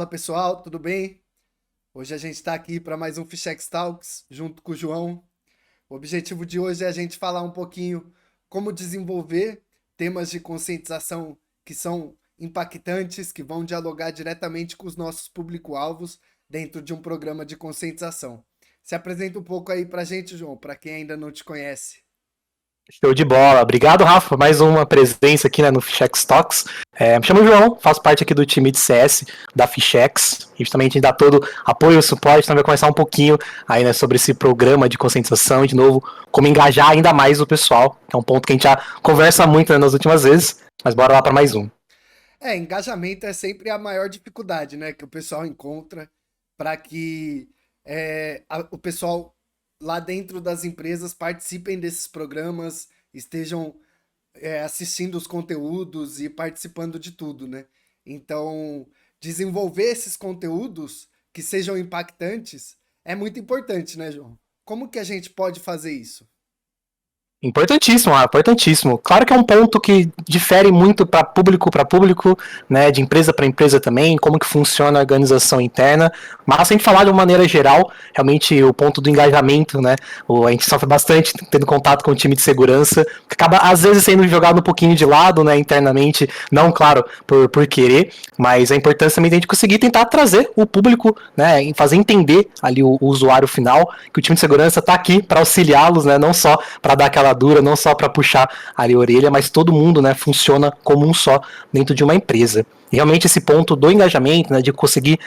pessoal, tudo bem? Hoje a gente está aqui para mais um Fichex Talks junto com o João. O objetivo de hoje é a gente falar um pouquinho como desenvolver temas de conscientização que são impactantes, que vão dialogar diretamente com os nossos público-alvos dentro de um programa de conscientização. Se apresenta um pouco aí para a gente, João, para quem ainda não te conhece. Show de bola. Obrigado, Rafa, por mais uma presença aqui, né, no Fichex Talks. Me chamo João, faço parte aqui do time de CS da Fichex. E justamente a gente dá todo apoio, suporte, então vai conversar um pouquinho aí, né, sobre esse programa de conscientização e, de novo, como engajar ainda mais o pessoal, que é um ponto que a gente já conversa muito, né, nas últimas vezes, mas bora lá para mais um. Engajamento é sempre a maior dificuldade, né, que o pessoal encontra para que o pessoal lá dentro das empresas participem desses programas, estejam assistindo os conteúdos e participando de tudo, né? Então, desenvolver esses conteúdos que sejam impactantes é muito importante, né, João? Como que a gente pode fazer isso? Importantíssimo, importantíssimo. Claro que é um ponto que difere muito para público, né, de empresa para empresa também, como que funciona a organização interna, mas se a gente falar de uma maneira geral, realmente o ponto do engajamento, né, a gente sofre bastante tendo contato com o time de segurança, que acaba às vezes sendo jogado um pouquinho de lado, né, internamente, não, claro, por querer, mas a importância também de a gente conseguir tentar trazer o público, né, e fazer entender ali o usuário final, que o time de segurança está aqui para auxiliá-los, né, não só para dar aquela dura, não só para puxar ali a orelha, mas todo mundo, né, funciona como um só dentro de uma empresa. E realmente esse ponto do engajamento, né, de conseguir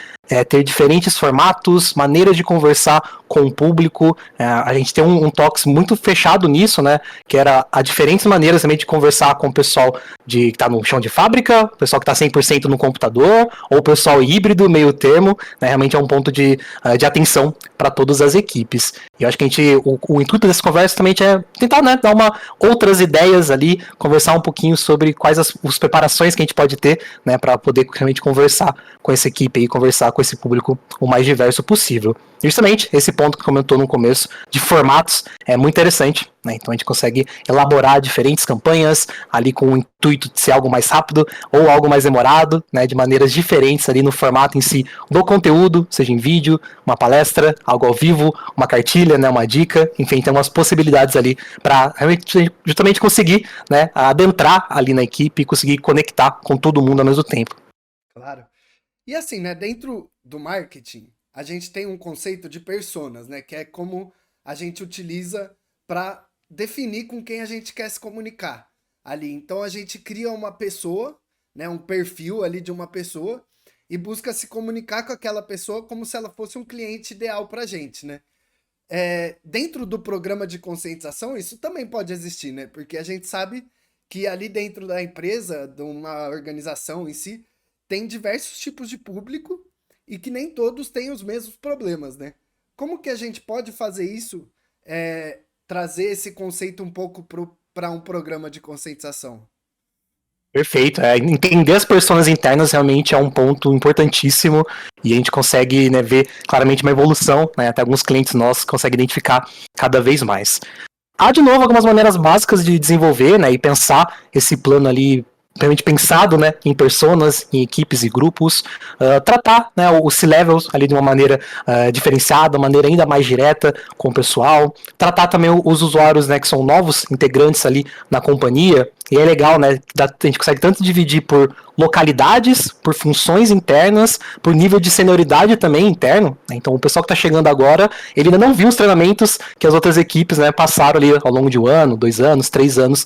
ter diferentes formatos, maneiras de conversar com o público, a gente tem um toque muito fechado nisso, né, que era a diferentes maneiras também de conversar com o pessoal que está no chão de fábrica, o pessoal que está 100% no computador, ou o pessoal híbrido, meio termo, né, realmente é um ponto de atenção para todas as equipes. E eu acho que o intuito dessa conversa também é tentar, né, dar outras ideias ali, conversar um pouquinho sobre quais as preparações que a gente pode ter, né, para poder realmente conversar com essa equipe e conversar com esse público o mais diverso possível. E justamente esse ponto que comentou no começo de formatos é muito interessante, né? Então a gente consegue elaborar diferentes campanhas ali com o intuito de ser algo mais rápido ou algo mais demorado, né, de maneiras diferentes ali no formato em si do conteúdo, seja em vídeo, uma palestra, algo ao vivo, uma cartilha, né, uma dica, enfim, tem umas possibilidades ali para justamente conseguir, né, adentrar ali na equipe e conseguir conectar com todo mundo ao mesmo tempo. Claro. E assim, né, dentro do marketing, a gente tem um conceito de personas, né, que é como a gente utiliza para definir com quem a gente quer se comunicar ali. Então a gente cria uma pessoa, né, um perfil ali de uma pessoa e busca se comunicar com aquela pessoa como se ela fosse um cliente ideal para a gente, né? Dentro do programa de conscientização, isso também pode existir, né? Porque a gente sabe que ali dentro da empresa, de uma organização em si, tem diversos tipos de público e que nem todos têm os mesmos problemas, né? Como que a gente pode fazer isso, trazer esse conceito um pouco para um programa de conscientização? Perfeito. Entender as personas internas realmente é um ponto importantíssimo e a gente consegue, né, ver claramente uma evolução, né, até alguns clientes nossos conseguem identificar cada vez mais. Há, de novo, algumas maneiras básicas de desenvolver, né, e pensar esse plano ali realmente pensado, né, em personas, em equipes e grupos, tratar, né, o C-Levels ali de uma maneira diferenciada, uma maneira ainda mais direta com o pessoal, tratar também os usuários, né, que são novos integrantes ali na companhia, e é legal, né, a gente consegue tanto dividir por localidades, por funções internas, por nível de senioridade também interno, né? Então o pessoal que está chegando agora, ele ainda não viu os treinamentos que as outras equipes, né, passaram ali ao longo de 1 ano, 2 anos, 3 anos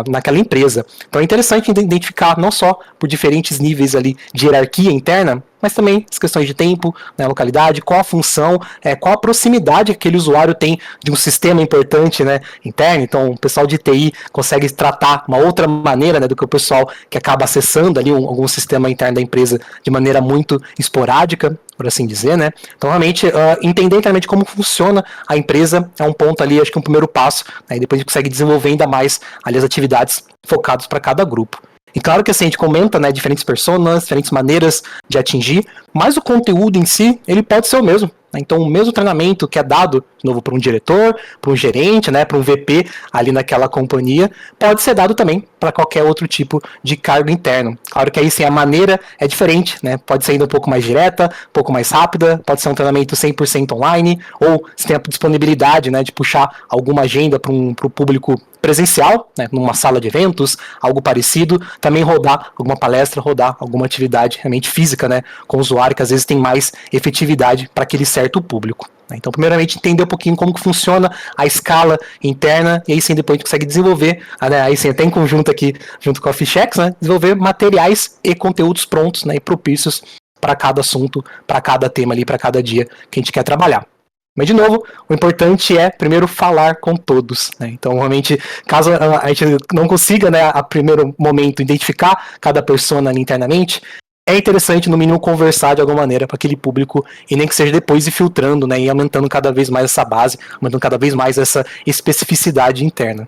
naquela empresa. Então é interessante identificar não só por diferentes níveis ali de hierarquia interna, mas também as questões de tempo, né, localidade, qual a função, qual a proximidade que aquele usuário tem de um sistema importante, né, interno. Então o pessoal de TI consegue tratar uma outra maneira, né, do que o pessoal que acaba acessando ali algum sistema interno da empresa de maneira muito esporádica, por assim dizer, né. Então realmente entender claramente como funciona a empresa é um ponto ali, acho que um primeiro passo, né, e depois a gente consegue desenvolver ainda mais ali as atividades focadas para cada grupo. E claro que assim, a gente comenta, né, diferentes personas, diferentes maneiras de atingir, mas o conteúdo em si, ele pode ser o mesmo. Então, o mesmo treinamento que é dado, de novo, para um diretor, para um gerente, né, para um VP ali naquela companhia, pode ser dado também para qualquer outro tipo de cargo interno. Claro que aí sim a maneira é diferente, né? Pode ser ainda um pouco mais direta, um pouco mais rápida, pode ser um treinamento 100% online, ou se tem a disponibilidade, né, de puxar alguma agenda para o público presencial, né, numa sala de eventos, algo parecido, também rodar alguma palestra, rodar alguma atividade realmente física, né, com o usuário, que às vezes tem mais efetividade para aquele certo público. Então, primeiramente, entender um pouquinho como que funciona a escala interna, e aí sim, depois a gente consegue desenvolver, né, aí sim, até em conjunto aqui, junto com a Fichex, né, desenvolver materiais e conteúdos prontos, né, e propícios para cada assunto, para cada tema ali, para cada dia que a gente quer trabalhar. Mas, de novo, o importante é, primeiro, falar com todos. Né? Então, realmente, caso a gente não consiga, né, a primeiro momento, identificar cada persona ali internamente, é interessante, no mínimo, conversar de alguma maneira para aquele público, e nem que seja depois ir filtrando, né, e aumentando cada vez mais essa base, aumentando cada vez mais essa especificidade interna.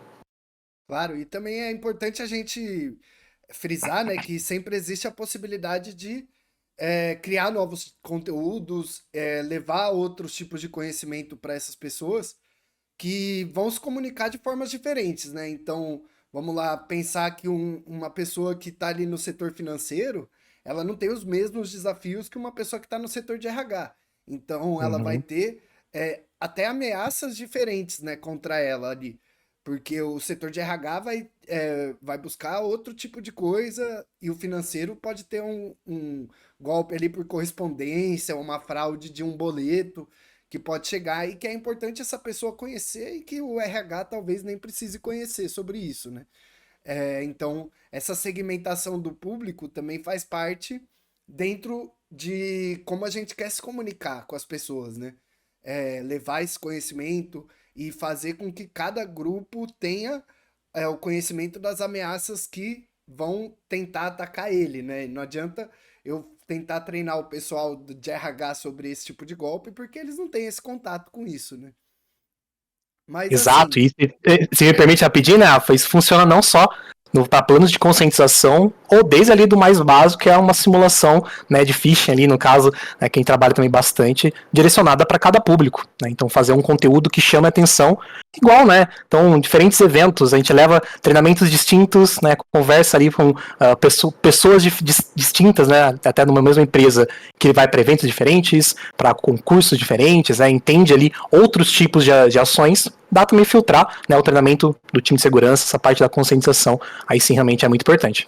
Claro, e também é importante a gente frisar, né, que sempre existe a possibilidade de criar novos conteúdos, levar outros tipos de conhecimento para essas pessoas que vão se comunicar de formas diferentes, né? Então, vamos lá, pensar que uma pessoa que está ali no setor financeiro, ela não tem os mesmos desafios que uma pessoa que está no setor de RH. Então, ela vai Uhum. ter até ameaças diferentes, né, contra ela ali. Porque o setor de RH vai buscar outro tipo de coisa e o financeiro pode ter um golpe ali por correspondência, uma fraude de um boleto que pode chegar e que é importante essa pessoa conhecer e que o RH talvez nem precise conhecer sobre isso, né? Então, essa segmentação do público também faz parte dentro de como a gente quer se comunicar com as pessoas, né? Levar esse conhecimento e fazer com que cada grupo tenha o conhecimento das ameaças que vão tentar atacar ele, né? Não adianta eu tentar treinar o pessoal de RH sobre esse tipo de golpe, porque eles não têm esse contato com isso, né? Mas Exato, assim, e se me permite rapidinho, né, Rafa, isso funciona não só para planos de conscientização, ou desde ali do mais básico, que é uma simulação, né, de phishing ali, no caso, né, quem trabalha também bastante, direcionada para cada público. Né, então, fazer um conteúdo que chame a atenção, igual, né? Então, diferentes eventos, a gente leva treinamentos distintos, né, conversa ali com pessoas distintas, né, até numa mesma empresa, que vai para eventos diferentes, para concursos diferentes, né, entende ali outros tipos de ações, dá também filtrar, né, o treinamento do time de segurança, essa parte da conscientização, aí sim realmente é muito importante.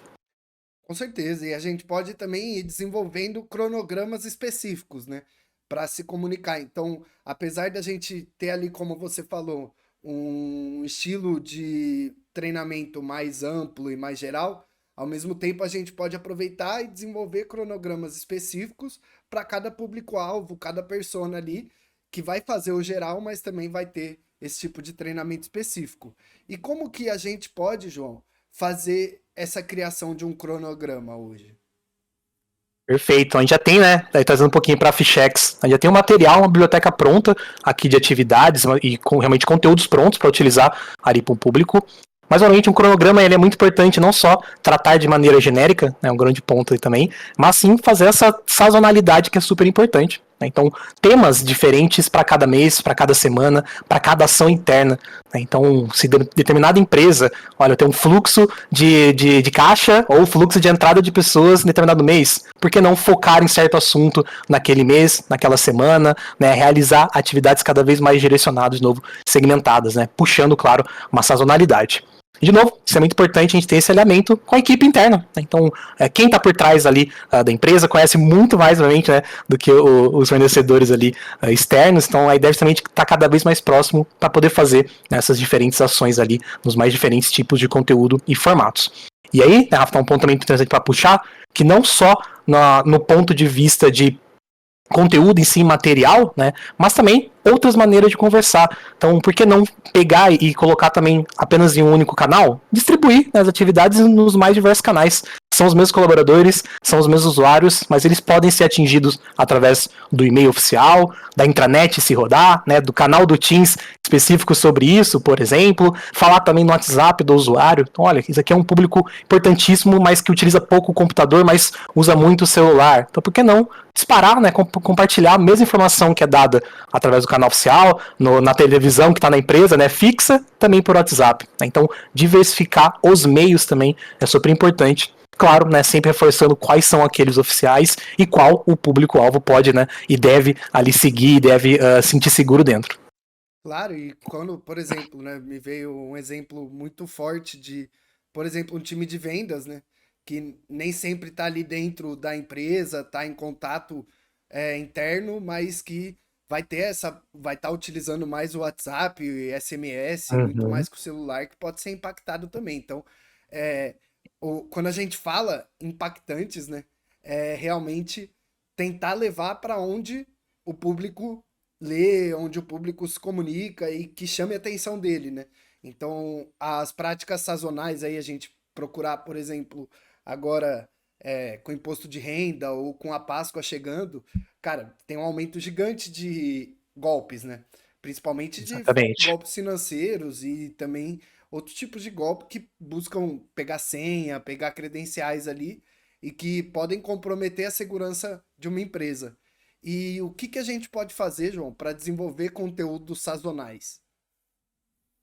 com certeza, e a gente pode também ir desenvolvendo cronogramas específicos, né, para se comunicar. Então, apesar da gente ter ali, como você falou, um estilo de treinamento mais amplo e mais geral, ao mesmo tempo a gente pode aproveitar e desenvolver cronogramas específicos para cada público-alvo, cada persona ali, que vai fazer o geral, mas também vai ter esse tipo de treinamento específico. E como que a gente pode, João, fazer essa criação de um cronograma hoje? Perfeito. A gente já tem, né? Aí trazendo um pouquinho para a Fichex, a gente já tem um material, uma biblioteca pronta aqui de atividades e com realmente conteúdos prontos para utilizar ali para o público. Mas, obviamente, um cronograma ele é muito importante não só tratar de maneira genérica, né, um grande ponto aí também, mas sim fazer essa sazonalidade que é super importante. Né? Então, temas diferentes para cada mês, para cada semana, para cada ação interna. Né? Então, se determinada empresa, olha, tem um fluxo de caixa ou fluxo de entrada de pessoas em determinado mês, por que não focar em certo assunto naquele mês, naquela semana, né? Realizar atividades cada vez mais direcionadas, de novo, segmentadas, né? Puxando, claro, uma sazonalidade. De novo, isso é muito importante a gente ter esse alinhamento com a equipe interna. Né? Então, quem está por trás ali da empresa conhece muito mais, obviamente, né, do que os fornecedores ali externos. Então, a ideia é justamente estar cada vez mais próximo para poder fazer essas diferentes ações ali nos mais diferentes tipos de conteúdo e formatos. E aí, né, Rafa, tá um ponto também interessante para puxar, que não só no ponto de vista de conteúdo em si, material, né? Mas também outras maneiras de conversar. Então, por que não pegar e colocar também apenas em um único canal? Distribuir, né, as atividades nos mais diversos canais. são os mesmos colaboradores, são os mesmos usuários, mas eles podem ser atingidos através do e-mail oficial, da intranet se rodar, né, do canal do Teams específico sobre isso, por exemplo, falar também no WhatsApp do usuário. Então, olha, isso aqui é um público importantíssimo, mas que utiliza pouco o computador, mas usa muito o celular. Então, por que não disparar, né, compartilhar a mesma informação que é dada através do canal oficial, na televisão que está na empresa, né, fixa, também por WhatsApp. Então, diversificar os meios também é super importante. Claro, né, sempre reforçando quais são aqueles oficiais e qual o público-alvo pode, né, e deve ali seguir, deve sentir seguro dentro. Claro, e quando, por exemplo, né, me veio um exemplo muito forte de, por exemplo, um time de vendas, né, que nem sempre está ali dentro da empresa, está em contato interno, mas que vai estar utilizando mais o WhatsApp, SMS, muito Uhum. mais que o celular, que pode ser impactado também. Então, é, quando a gente fala impactantes, né, é realmente tentar levar para onde o público lê, onde o público se comunica e que chame a atenção dele, né? Então, as práticas sazonais aí, a gente procurar, por exemplo, agora com imposto de renda ou com a Páscoa chegando, cara, tem um aumento gigante de golpes, né? Principalmente de Exatamente. golpes financeiros e também outros tipos de golpe que buscam pegar senha, pegar credenciais ali e que podem comprometer a segurança de uma empresa. E o que que a gente pode fazer, João, para desenvolver conteúdos sazonais?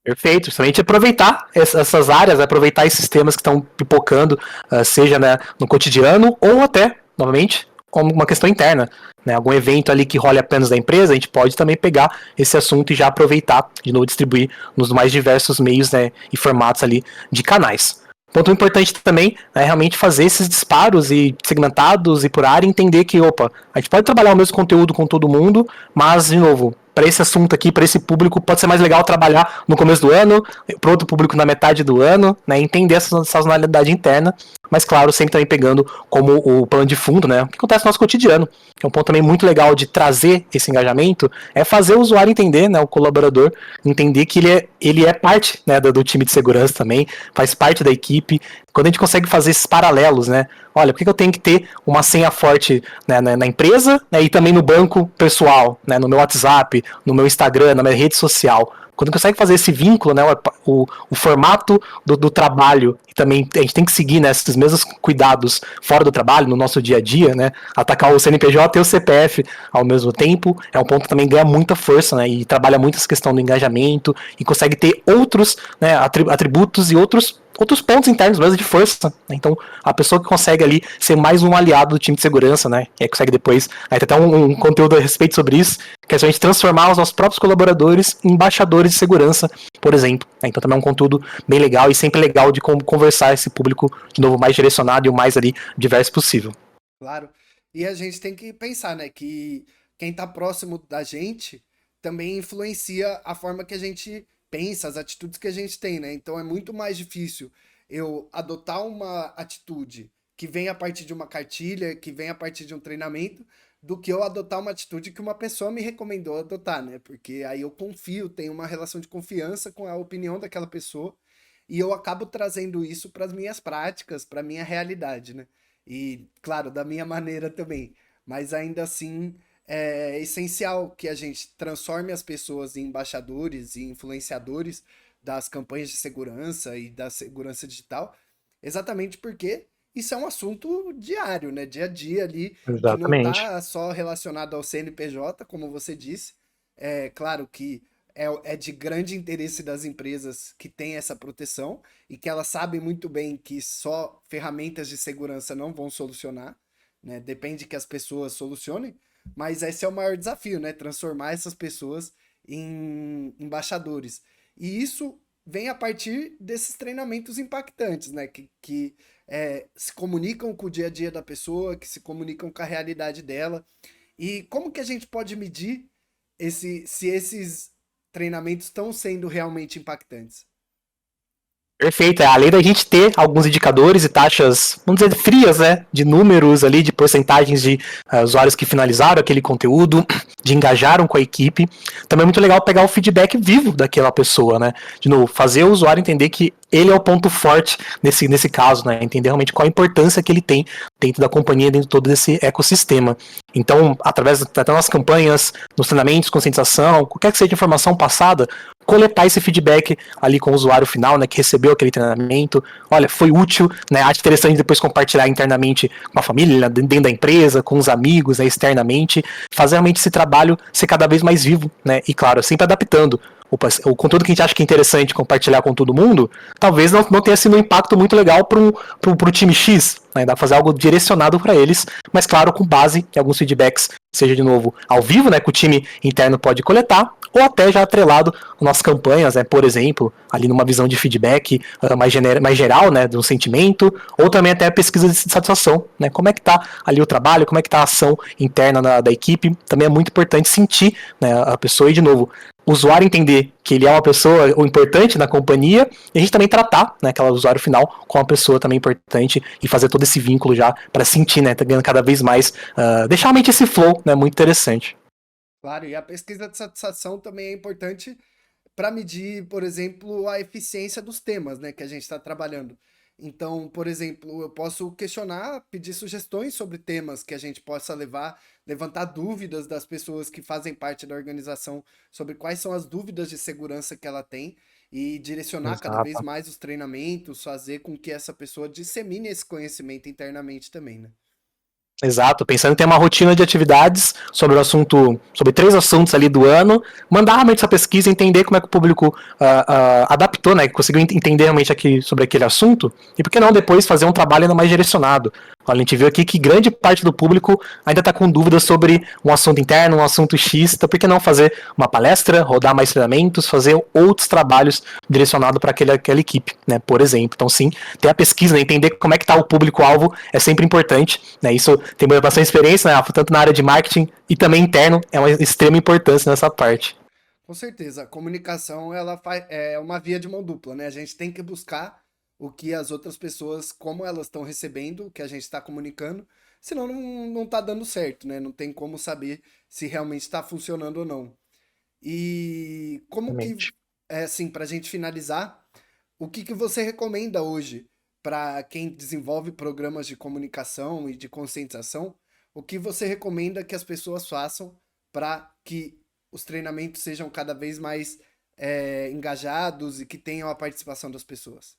Perfeito, justamente aproveitar essas áreas, aproveitar esses temas que estão pipocando, seja, né, no cotidiano ou até, novamente, como uma questão interna. Né, algum evento ali que role apenas da empresa, a gente pode também pegar esse assunto e já aproveitar, de novo, distribuir nos mais diversos meios, né, e formatos ali de canais. Ponto importante também é realmente fazer esses disparos e segmentados e por área, entender que, opa, a gente pode trabalhar o mesmo conteúdo com todo mundo, mas, de novo, para esse assunto aqui, para esse público, pode ser mais legal trabalhar no começo do ano, para outro público na metade do ano, né, entender essa sazonalidade interna, mas claro, sempre também pegando como o plano de fundo, né, o que acontece no nosso cotidiano, que é um ponto também muito legal de trazer esse engajamento, é fazer o usuário entender, né, o colaborador, entender que ele é parte, né, do time de segurança também, faz parte da equipe. Quando a gente consegue fazer esses paralelos, né, olha, por que eu tenho que ter uma senha forte, né, na empresa, né, e também no banco pessoal, né, no meu WhatsApp, no meu Instagram, na minha rede social? Quando consegue fazer esse vínculo, né, o formato do trabalho, e também a gente tem que seguir, né, esses mesmos cuidados fora do trabalho, no nosso dia a dia, né, atacar o CNPJ e o CPF ao mesmo tempo, é um ponto que também ganha muita força, né, e trabalha muito essa questão do engajamento, e consegue ter outros, né, atributos e outros pontos internos mesmo de força. Né? Então, a pessoa que consegue ali ser mais um aliado do time de segurança, né? E aí consegue depois, aí tem até um conteúdo a respeito sobre isso, que é a gente transformar os nossos próprios colaboradores em embaixadores de segurança, por exemplo. Né? Então também é um conteúdo bem legal e sempre legal de conversar esse público de novo mais direcionado e o mais ali diverso possível. Claro. E a gente tem que pensar, né, que quem está próximo da gente também influencia a forma que a gente pensa, as atitudes que a gente tem, né? Então é muito mais difícil eu adotar uma atitude que vem a partir de uma cartilha, que vem a partir de um treinamento, do que eu adotar uma atitude que uma pessoa me recomendou adotar, né? Porque aí eu confio, tenho uma relação de confiança com a opinião daquela pessoa e eu acabo trazendo isso para as minhas práticas, para a minha realidade, né? E, claro, da minha maneira também. Mas ainda assim, é essencial que a gente transforme as pessoas em embaixadores e influenciadores das campanhas de segurança e da segurança digital, exatamente porque isso é um assunto diário, né? Dia a dia ali, que não Exatamente. está só relacionado ao CNPJ, como você disse. É claro que é de grande interesse das empresas que têm essa proteção e que elas sabem muito bem que só ferramentas de segurança não vão solucionar, né? Depende que as pessoas solucionem, mas esse é o maior desafio, né? Transformar essas pessoas em embaixadores. E isso vem a partir desses treinamentos impactantes, né? Que se comunicam com o dia a dia da pessoa, que se comunicam com a realidade dela. E como que a gente pode medir se esses treinamentos estão sendo realmente impactantes? Perfeito. Além da gente ter alguns indicadores e taxas, vamos dizer, frias, né? De números ali, de porcentagens de usuários que finalizaram aquele conteúdo, de engajaram com a equipe. Também é muito legal pegar o feedback vivo daquela pessoa, né? De novo, fazer o usuário entender que ele é o ponto forte nesse caso, né? Entender realmente qual a importância que ele tem dentro da companhia, dentro de todo esse ecossistema. Então, através até das campanhas, nos treinamentos, conscientização, qualquer que seja a informação passada, coletar esse feedback ali com o usuário final, né, que recebeu aquele treinamento, olha, foi útil, né, acho interessante depois compartilhar internamente com a família, dentro da empresa, com os amigos, né, externamente, fazer realmente esse trabalho ser cada vez mais vivo, né, e claro, sempre adaptando. O conteúdo que a gente acha que é interessante compartilhar com todo mundo, talvez não tenha sido um impacto muito legal para o time X, né, dá pra fazer algo direcionado para eles, mas claro, com base em alguns feedbacks, seja de novo ao vivo, né, que o time interno pode coletar, ou até já atrelado nossas campanhas, né, por exemplo, ali numa visão de feedback mais geral, né, do sentimento, ou também até a pesquisa de satisfação, né, como é que tá ali o trabalho, como é que tá a ação interna da equipe, também é muito importante sentir, né, a pessoa e de novo, o usuário entender que ele é uma pessoa importante na companhia e a gente também tratar, né, aquela usuário final com uma pessoa também importante e fazer todo esse vínculo já para sentir, né, tá ganhando cada vez mais, deixar realmente esse flow, né, muito interessante. Claro, e a pesquisa de satisfação também é importante para medir, por exemplo, a eficiência dos temas, né, que a gente está trabalhando. Então, por exemplo, eu posso questionar, pedir sugestões sobre temas que a gente possa levantar dúvidas das pessoas que fazem parte da organização sobre quais são as dúvidas de segurança que ela tem e direcionar cada vez Exato. mais os treinamentos, fazer com que essa pessoa dissemine esse conhecimento internamente também, né? Exato, pensando em ter uma rotina de atividades sobre o assunto, sobre 3 assuntos ali do ano, mandar realmente essa pesquisa, entender como é que o público adaptou, né, conseguiu entender realmente aqui sobre aquele assunto, e por que não depois fazer um trabalho ainda mais direcionado. A gente viu aqui que grande parte do público ainda está com dúvidas sobre um assunto interno, um assunto X, então por que não fazer uma palestra, rodar mais treinamentos, fazer outros trabalhos direcionados para aquela equipe, né, por exemplo. Então sim, ter a pesquisa, né, entender como é que está o público-alvo é sempre importante, né, isso tem bastante experiência, né, tanto na área de marketing e também interno, é uma extrema importância nessa parte. Com certeza, a comunicação é uma via de mão dupla, né? A gente tem que buscar o que as outras pessoas, como elas estão recebendo, o que a gente está comunicando, senão não tá dando certo, né? Não tem como saber se realmente está funcionando ou não. E como que, Exatamente. assim, para a gente finalizar, o que que você recomenda hoje para quem desenvolve programas de comunicação e de conscientização? O que você recomenda que as pessoas façam para que os treinamentos sejam cada vez mais engajados e que tenham a participação das pessoas?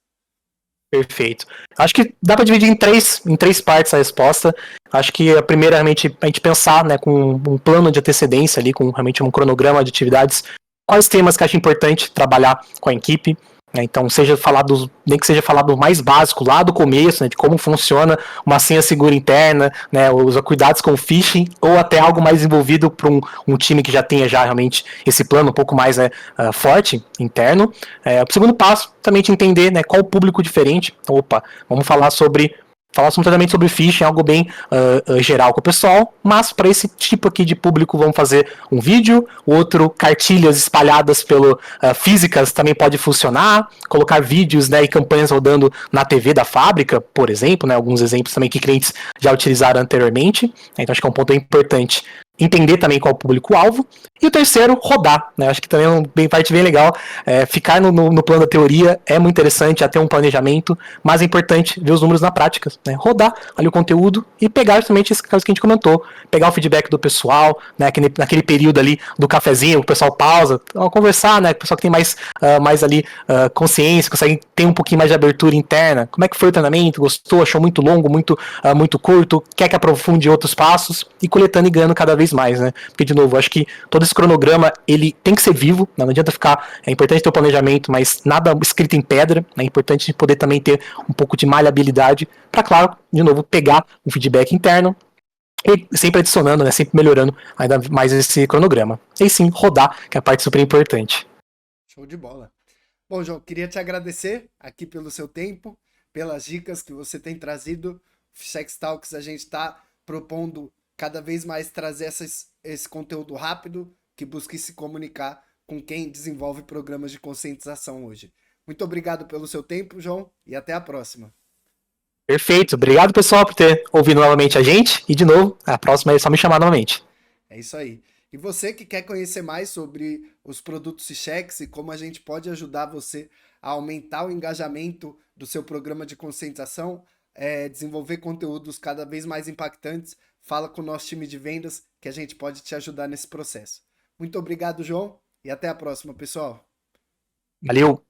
Perfeito. Acho que dá para dividir em três partes a resposta. Acho que a primeira realmente a gente pensar, né, com um plano de antecedência ali, com realmente um cronograma de atividades, quais temas que acho importante trabalhar com a equipe, né? Então, seja falado, nem que seja falado mais básico lá do começo, né, de como funciona uma senha segura interna, né, os cuidados com o phishing, ou até algo mais envolvido para um time que já tenha já realmente esse plano um pouco mais, né, forte interno. O segundo passo, também de entender, né, qual o público diferente. Opa, vamos falar simultaneamente sobre phishing, algo bem geral com o pessoal, mas para esse tipo aqui de público vamos fazer um vídeo, outro cartilhas espalhadas pelo físicas também pode funcionar, colocar vídeos, né, e campanhas rodando na TV da fábrica, por exemplo, né, alguns exemplos também que clientes já utilizaram anteriormente, então acho que é um ponto importante entender também qual é o público-alvo. E o terceiro, rodar. Né? Acho que também é uma parte bem legal. Ficar no plano da teoria é muito interessante, já ter um planejamento, mas é importante ver os números na prática. Né? Rodar ali o conteúdo e pegar justamente esse caso que a gente comentou. Pegar o feedback do pessoal, né? Naquele período ali do cafezinho, o pessoal pausa, conversar, né? O pessoal que tem mais ali consciência, consegue ter um pouquinho mais de abertura interna. Como é que foi o treinamento? Gostou? Achou muito longo, muito curto? Quer que aprofunde outros passos? E coletando e ganhando cada vez mais, né? Porque, de novo, acho que todo esse cronograma, ele tem que ser vivo, né? Não adianta ficar, é importante ter o planejamento, mas nada escrito em pedra, né? É importante poder também ter um pouco de maleabilidade para, claro, de novo, pegar um feedback interno e sempre adicionando, né? Sempre melhorando ainda mais esse cronograma. E sim, rodar, que é a parte super importante. Show de bola. Bom, João, queria te agradecer aqui pelo seu tempo, pelas dicas que você tem trazido. Chex Talks, a gente está propondo cada vez mais trazer esse conteúdo rápido que busque se comunicar com quem desenvolve programas de conscientização hoje. Muito obrigado pelo seu tempo, João, e até a próxima. Perfeito. Obrigado, pessoal, por ter ouvido novamente a gente. E, de novo, a próxima é só me chamar novamente. É isso aí. E você que quer conhecer mais sobre os produtos Chex e como a gente pode ajudar você a aumentar o engajamento do seu programa de conscientização, desenvolver conteúdos cada vez mais impactantes, fala com o nosso time de vendas que a gente pode te ajudar nesse processo. Muito obrigado, João, e até a próxima, pessoal. Valeu!